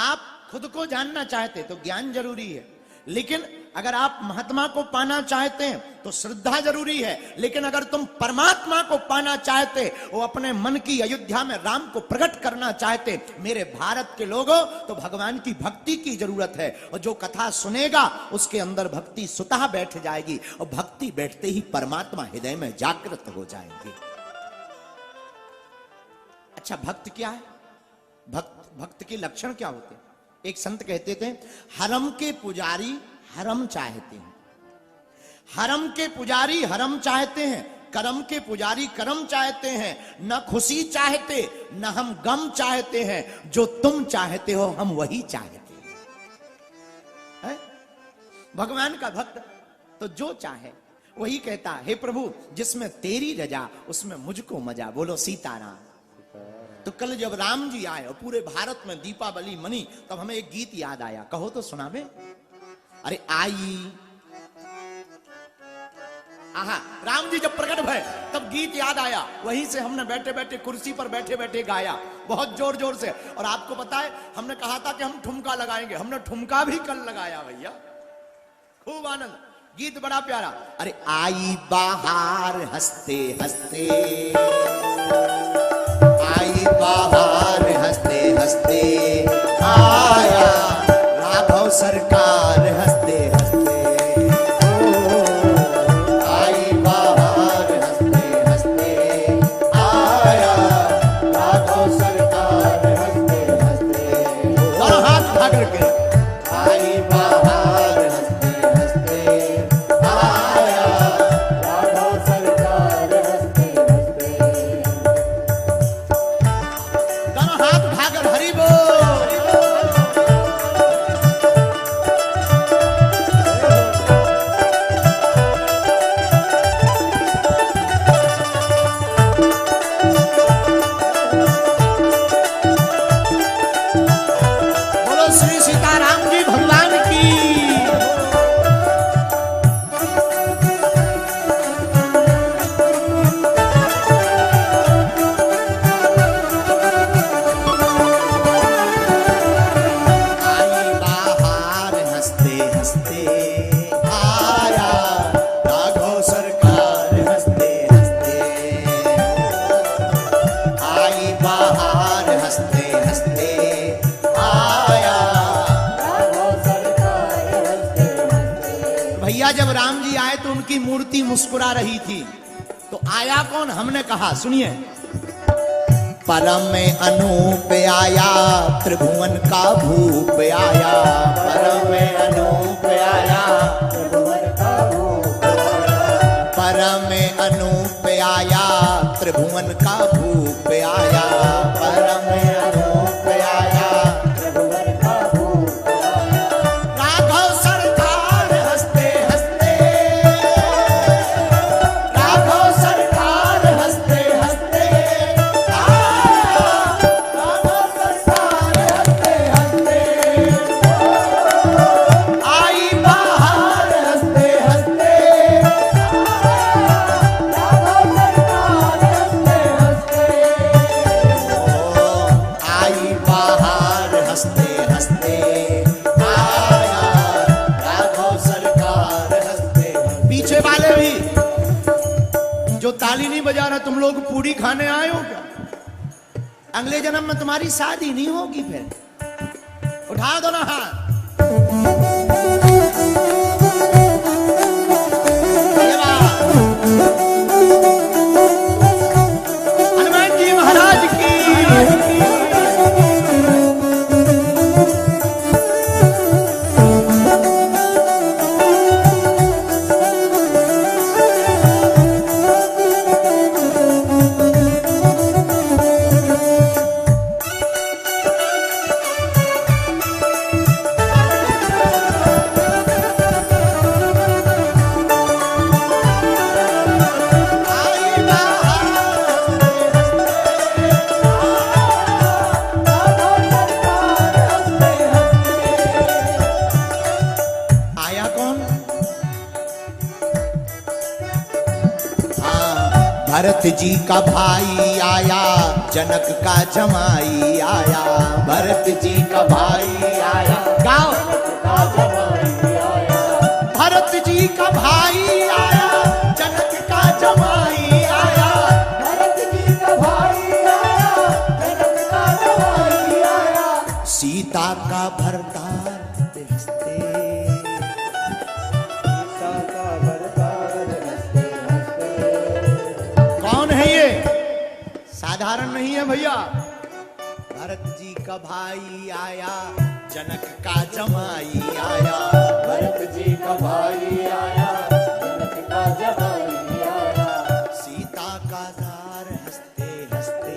आप खुद को जानना चाहते तो ज्ञान जरूरी है, लेकिन अगर आप महात्मा को पाना चाहते हैं तो श्रद्धा जरूरी है। लेकिन अगर तुम परमात्मा को पाना चाहते, वो अपने मन की अयोध्या में राम को प्रकट करना चाहते, मेरे भारत के लोगों, तो भगवान की भक्ति की जरूरत है। और जो कथा सुनेगा उसके अंदर भक्ति स्वतः बैठ जाएगी, और भक्ति बैठते ही परमात्मा हृदय में जागृत हो जाएंगे। अच्छा, भक्त क्या है? भक्त के लक्षण क्या होते हैं? एक संत कहते थे, हरम के पुजारी हरम चाहते हैं, हरम के पुजारी हरम चाहते हैं, करम के पुजारी करम चाहते हैं। न खुशी चाहते न हम गम चाहते हैं, जो तुम चाहते हो हम वही चाहते हैं। भगवान का भक्त तो जो चाहे वही कहता, हे प्रभु जिसमें तेरी रजा उसमें मुझको मजा। बोलो सीताराम। तो कल जब राम जी आए और पूरे भारत में दीपावली मनी, तब हमें एक गीत याद आया, कहो तो सुनावे। अरे आई आहा, राम जी जब प्रकट भय तब गीत याद आया, वहीं से हमने बैठे बैठे कुर्सी पर बैठे बैठे गाया बहुत जोर जोर से। और आपको पता है, हमने कहा था कि हम ठुमका लगाएंगे, हमने ठुमका भी कल लगाया भैया, खूब आनंद। गीत बड़ा प्यारा। अरे आई बाहर हंसते हंसते, आई बाहर हंसते हंसते, आया राघव सरकार हंसते हंसते। आई बाहर हंसते हंसते, आया राघव सरकार हंसते हंसते। दोनों हाथ उठा करके, आई बाहर हंसते हंसते, आया राघव सरकार हंसते हंसते। दोनों हाथ उठाकर हरि बोल। श्री सीताराम जी भगवान की। आई बाहर हंसते हंसते आया राघव सरकार हंसते हंसते। आई बाहर हंसते हंसते आया। भैया जब राम जी आए तो उनकी मूर्ति मुस्कुरा रही थी, तो आया कौन? हमने कहा, सुनिए। परम में अनूप आया, त्रिभुवन का भूप आया। परम में अनूप आया, त्रिभुवन का भूप आया। परम में अनूप आया, त्रिभुवन का भूप आया। परम में अनूप आया, त्रिभुवन का भूप आया। राघव सरकार हंसते हंसते। राघव सरकार हंसते हंसते आया। राघव सरकार हंसते हंसते आई बाहर हंसते हंसते। राघव सरकार हंसते हंसते आई बाहर हंसते हंसते आया। राघव सरकार हंसते हंसते। पीछे वाले भी जो ताली नहीं बजा रहा, तुम लोग पूरी खाने आए हो क्या? अगले जन्म में तुम्हारी शादी नहीं होगी फिर। उठा दो ना हाथ। ये बात। हनुमान जी महाराज की। आई बाहर आया कौन? हाँ, भरत जी का भाई आया, जनक का जमाई आया। भरत जी का भाई आया। गाओ। भरत जी का भाई आया, जनक का जमाई आया। भरत जी का भाई आया, जनक का जमाई आया। सीता का भरतार हंसते हंसते। सीता का भरतार हंसते हंसते। कौन है ये? साधारण नहीं है भैया। भरत जी का भाई आया, जनक का जमाई आया। भरत जी का भाई आया, जनक का जमाई आया। सीता का दार हंसते हंसते।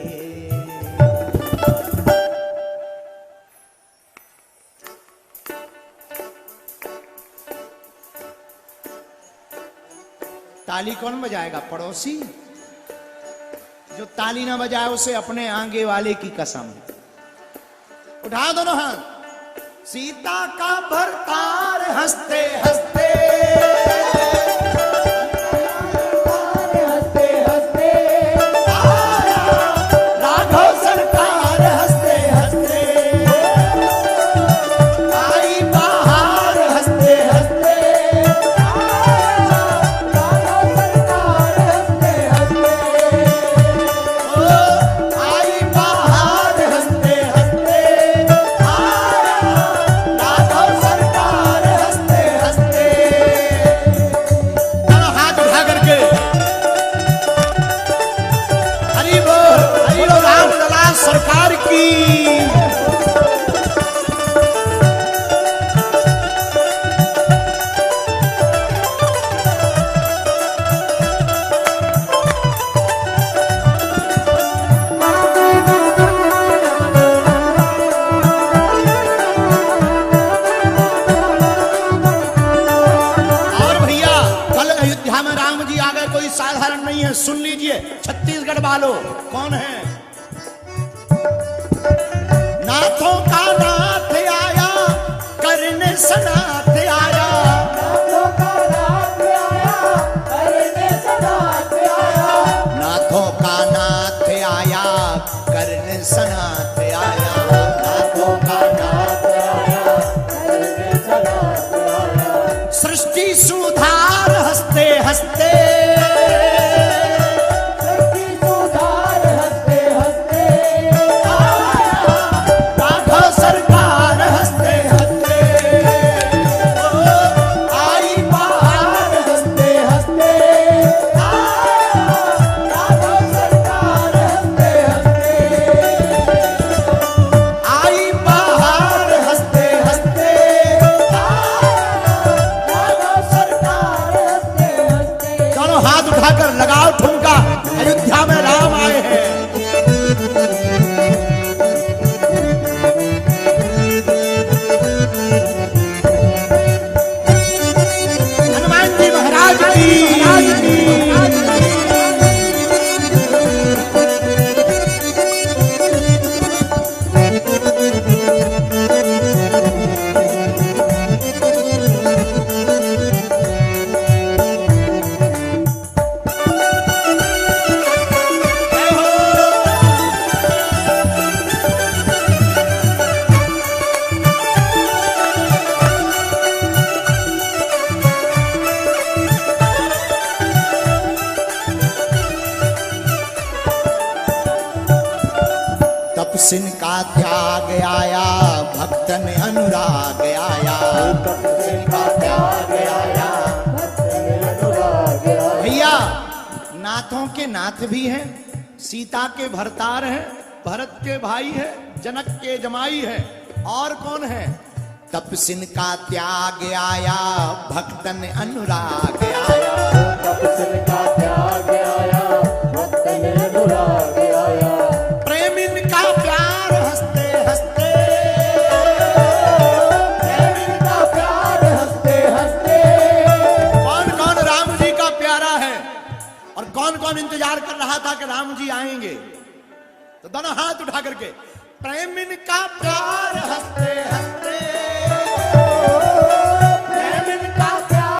ताली कौन बजाएगा? पड़ोसी। जो ताली ना बजाए उसे अपने आगे वाले की कसम। उठा दोनों हाथ। सीता का भरतार हंसते हंसते। हंसते हंसते आया। राघव सरकार हंसते हंसते आई बाहर हंसते हंसते। राघव सरकार हंसते हंसते। ओ, आई बाहर हंसते हंसते आया। राघव सरकार हंसते हंसते। चलो हाथ उठा करके हरि बोल राम लला सरकार की। और भैया कल अयोध्या में राम जी आ गए, कोई साधारण नहीं है। सुन लीजिए छत्तीसगढ़ वालों, कौन है? नाथों का नाथ आया, तपसिन का त्याग आया, भक्तन अनुराग आया। तपस्या का त्याग आया, भक्तन अनुराग आया। भैया नाथों के नाथ भी हैं, सीता के भरतार हैं, भरत के भाई है, जनक के जमाई है, और कौन है? तपसिन का त्याग आया, भक्तन अनुराग आया। तपस्या का त्याग आया, भक्तन अनुराग आया। प्रेमिन का प्यार हंसते हंसते, प्रेम का प्यार हंसते हंसते। कौन कौन राम जी का प्यारा है और कौन कौन इंतजार कर रहा था कि राम जी आएंगे? तो दोनों हाथ उठा करके, प्रेमिन का प्यार हंसते हंसते